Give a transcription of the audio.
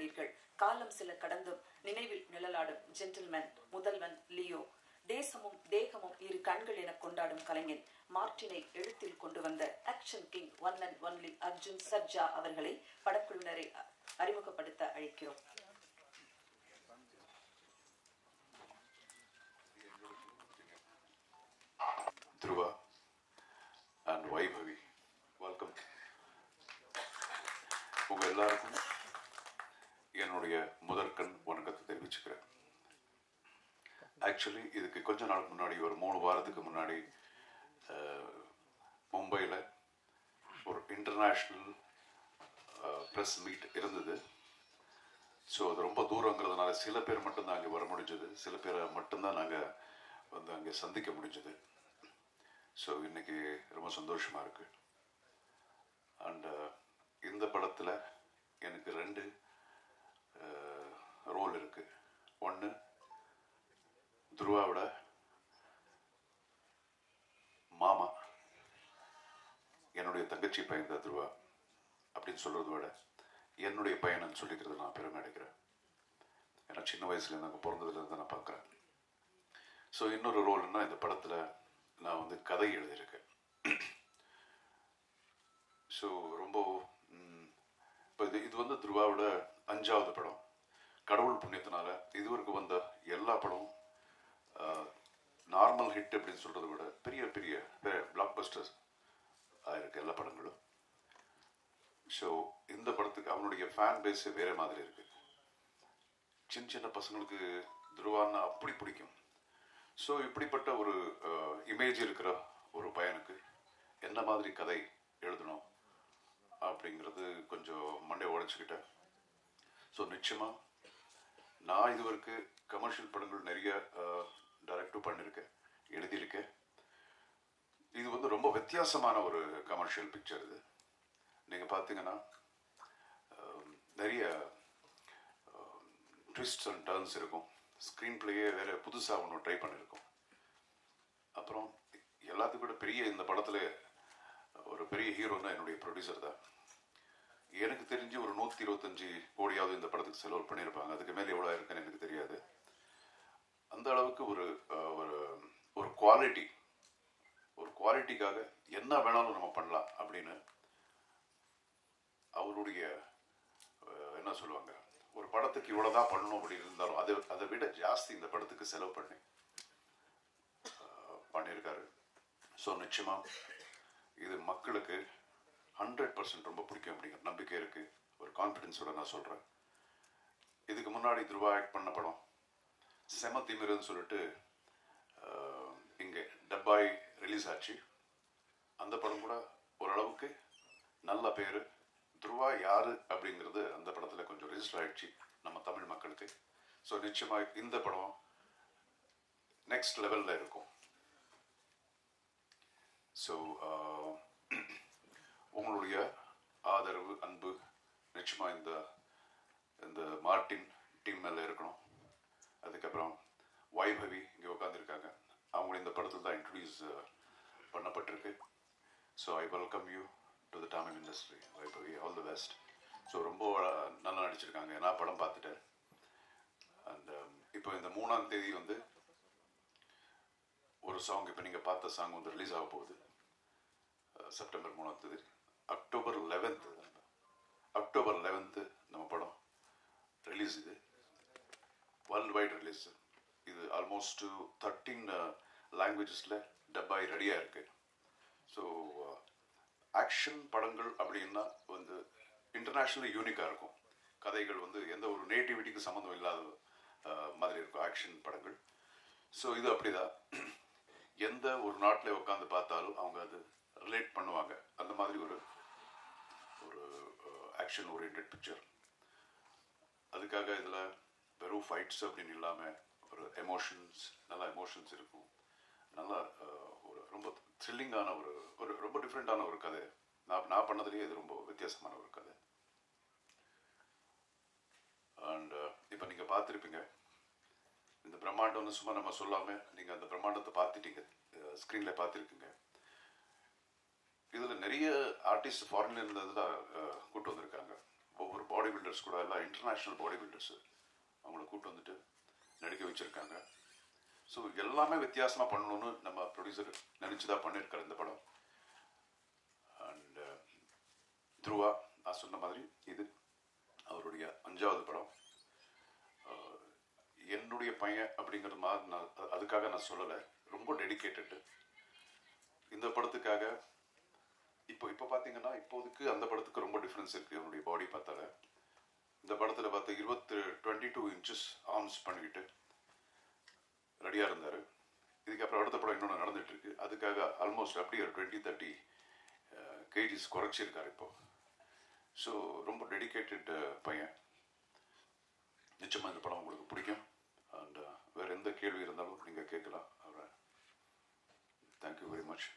போனீர்கள். காலம் சில கடந்தும் நினைவில் நிழலாடும் ஜென்டில்மேன், முதல்வன், லியோ, தேசமும் தேகமும் இரு கண்கள் என கொண்டாடும் கலைஞன், மார்டினை எழுத்தில் கொண்டு வந்த action king one and only Arjun Sharjah அவர்களை படக்குழுவினரை அறிமுகப்படுத்த அழைக்கிறோம். Dhruva and Vaibhavi, welcome. உங்க எல்லாருக்கும் என்னுடைய முதற்கண் வணக்கத்தை தெரிவிச்சுக்கிறேன். ஆக்சுவலி இதுக்கு கொஞ்ச நாளுக்கு முன்னாடி, ஒரு 3 வாரத்துக்கு முன்னாடி மும்பையில் ஒரு இன்டர்நேஷ்னல் ப்ரெஸ் மீட் இருந்தது. ஸோ அது ரொம்ப தூரங்கிறதுனால சில பேர் மட்டும்தான் அங்கே வர முடிஞ்சது, சில பேரை மட்டும்தான் நாங்கள் வந்து அங்கே சந்திக்க முடிஞ்சது. ஸோ இன்னைக்கு ரொம்ப சந்தோஷமாக இருக்கு. அண்ட் இந்த படத்தில் எனக்கு 2 ரோல் இருக்கு. ஒன்று, துருவாவோட மாமா, என்னுடைய தங்கச்சி பையன் தான் துருவா அப்படின்னு சொல்றதை விட என்னுடைய பையன் சொல்லிக்கிறது நான் பெருமை அடைக்கிறேன். ஏன்னா சின்ன வயசுல நாங்கள் பிறந்ததுலேருந்து நான் பார்க்குறேன். ஸோ இன்னொரு ரோல்னா, இந்த படத்தில் நான் வந்து கதை எழுதியிருக்கேன். ஸோ ரொம்ப இப்போ இது வந்து துருவாவோட 5வது படம். கடவுள் புண்ணியத்தினால இதுவரைக்கும் வந்த எல்லா படமும் நார்மல் ஹிட் அப்படின்னு சொல்கிறத விட பெரிய பெரிய பிளாக் பஸ்டர்ஸ் ஆயிருக்கு எல்லா படங்களும். ஸோ இந்த படத்துக்கு அவனுடைய ஃபேன் பேஸ் வேறு மாதிரி இருக்கு. சின்ன சின்ன பசங்களுக்கு துருவான்னா அப்படி பிடிக்கும். ஸோ இப்படிப்பட்ட ஒரு இமேஜ் இருக்கிற ஒரு பையனுக்கு என்ன மாதிரி கதை எழுதணும் அப்படிங்கிறது கொஞ்சம் மண்டை உடைச்சிக்கிட்டேன். ஸோ நிச்சயமாக நான் இதுவரைக்கும் கமர்ஷியல் படங்கள் நிறைய டைரக்டும் பண்ணியிருக்கேன், எழுதியிருக்கேன். இது வந்து ரொம்ப வித்தியாசமான ஒரு கமர்ஷியல் பிக்சர். இது நீங்கள் பார்த்தீங்கன்னா நிறைய ட்விஸ்ட்ஸ் அண்ட் டர்ன்ஸ் இருக்கும். ஸ்க்ரீன் பிளேயே வேறு புதுசாக ஒன்று ட்ரை பண்ணியிருக்கோம். அப்புறம் எல்லாத்துக்கும் கூட பெரிய இந்த படத்தில் ஒரு பெரிய ஹீரோன்னா என்னுடைய ப்ரொடியூசர் தான். எனக்கு தெரிஞ்சு ஒரு 125 கோடியாவது இந்த படத்துக்கு செலவு பண்ணியிருப்பாங்க. அதுக்கு மேலே எவ்வளோ இருக்குன்னு எனக்கு தெரியாது. அந்த அளவுக்கு ஒரு ஒரு குவாலிட்டிக்காக என்ன வேணாலும் நம்ம பண்ணலாம் அப்படின்னு அவருடைய என்ன சொல்லுவாங்க, ஒரு படத்துக்கு இவ்வளோதான் பண்ணணும் அப்படின்னு இருந்தாலும் அதை விட ஜாஸ்தி இந்த படத்துக்கு செலவு பண்ணியிருக்காரு. ஸோ நிச்சயமாக இது மக்களுக்கு 100% ரொம்ப பிடிக்கும் அப்படிங்கிற நம்பிக்கை இருக்குது. ஒரு கான்ஃபிடென்ஸோட நான் சொல்கிறேன். இதுக்கு முன்னாடி துருவா ஆக்ட் பண்ண படம் செம திமிருன்னு சொல்லிட்டு இங்கே டப்பாய் ரிலீஸ் ஆச்சு. அந்த படம் கூட ஓரளவுக்கு நல்ல பேர். துருவா யாரு அப்படிங்கிறது அந்த படத்தில் கொஞ்சம் ரெஜிஸ்டர் ஆயிடுச்சு நம்ம தமிழ் மக்களுக்கு. ஸோ நிச்சயமாக இந்த படம் நெக்ஸ்ட் லெவலில் இருக்கும். ஸோ உங்களுடைய ஆதரவு, அன்பு நிச்சயமாக இந்த மார்டின் டீம் மேலே இருக்கணும். அதுக்கப்புறம் வைபவி இங்கே உட்காந்துருக்காங்க. அவங்க இந்த படத்தில் தான் இன்ட்ரடியூஸ் பண்ணப்பட்டிருக்கு. So I welcome you to the Tamil industry. Vaibhavi, all the best. So ரொம்ப நல்லா நடிச்சிருக்காங்க. நான் படம் பார்த்துட்டேன். அண்ட் இப்போ இந்த 3ஆம் தேதி வந்து ஒரு சாங், இப்போ நீங்கள் பார்த்த சாங் வந்து ரிலீஸ் ஆக போகுது. செப்டம்பர் 3ஆம் தேதி. அக்டோபர் 11th நம்ம படம் ரிலீஸ். இது வேர்ல்டு வைட் ரிலீஸ். இது ஆல்மோஸ்ட் 13 லாங்குவேஜஸில் டப்பாய் ரெடியாக இருக்கு. ஸோ ஆக்ஷன் படங்கள் அப்படின்னா வந்து இன்டர்நேஷ்னலி யூனிக்காக இருக்கும். கதைகள் வந்து எந்த ஒரு நேட்டிவிட்டிக்கு சம்மந்தம் இல்லாத மாதிரி இருக்கும் ஆக்ஷன் படங்கள். ஸோ இது அப்படிதான். எந்த ஒரு நாட்டில் உட்காந்து பார்த்தாலும் அவங்க அது ரிலேட் பண்ணுவாங்க. அந்த மாதிரி ஒரு ஆக்ஷன் ஓரியன்ட் பிக்சர். அதுக்காக இதில் வெறும் ஃபைட்ஸ் அப்படின்னு இல்லாமல் ஒரு நல்ல எமோஷன்ஸ் இருக்கும். நல்லா ஒரு ரொம்ப த்ரில்லிங்கான ஒரு ரொம்ப டிஃப்ரெண்ட்டான ஒரு கதை. நான் பண்ணதுலேயே இது ரொம்ப வித்தியாசமான ஒரு கதை. அண்ட் இப்போ நீங்கள் பார்த்துருப்பீங்க. இந்த பிரம்மாண்டம்னு சும்மா நம்ம சொல்லாமல் நீங்கள் அந்த பிரம்மாண்டத்தை பார்த்துட்டீங்க, ஸ்க்ரீனில் பார்த்துருக்கீங்க. இதில் நிறைய ஆர்டிஸ்ட் ஃபாரின்ல இருந்தது தான் கூப்பிட்டு வந்திருக்காங்க. ஒவ்வொரு பாடி பில்டர்ஸ் கூட எல்லாம் இன்டர்நேஷ்னல் பாடி பில்டர்ஸ் அவங்கள கூப்பிட்டு வந்துட்டு நடிக்க வச்சுருக்காங்க. ஸோ எல்லாமே வித்தியாசமாக பண்ணணும்னு நம்ம ப்ரொடியூசர் நினச்சி தான் பண்ணியிருக்காரு இந்த படம். அண்ட் த்ருவா நான் சொன்ன மாதிரி இது அவருடைய 5வது படம். என்னுடைய பையன் அப்படிங்கிற மாதிரி அதுக்காக நான் சொல்லலை, ரொம்ப டெடிக்கேட்டடு இந்த படத்துக்காக. இப்போ பார்த்தீங்கன்னா இப்போதுக்கு அந்த படத்துக்கு ரொம்ப டிஃப்ரென்ஸ் இருக்குது. அவனுடைய பாடி பார்த்தால இந்த படத்தில் பார்த்து 22 இன்ச்சஸ் ஆர்ம்ஸ் பண்ணிக்கிட்டு ரெடியாக இருந்தார். இதுக்கப்புறம் அடுத்த படம் இன்னொன்று நடந்துட்டு இருக்கு. அதுக்காக ஆல்மோஸ்ட் அப்படியே ஒரு 20-30 கேஜிஸ் குறைச்சிருக்காரு இப்போ. ஸோ ரொம்ப டெடிக்கேட்டட் பையன். நிச்சயமாக இந்த படம் உங்களுக்கு பிடிக்கும். அண்ட் வேறு எந்த கேள்வி இருந்தாலும் நீங்கள் கேட்கலாம் அவரை. Thank you very much.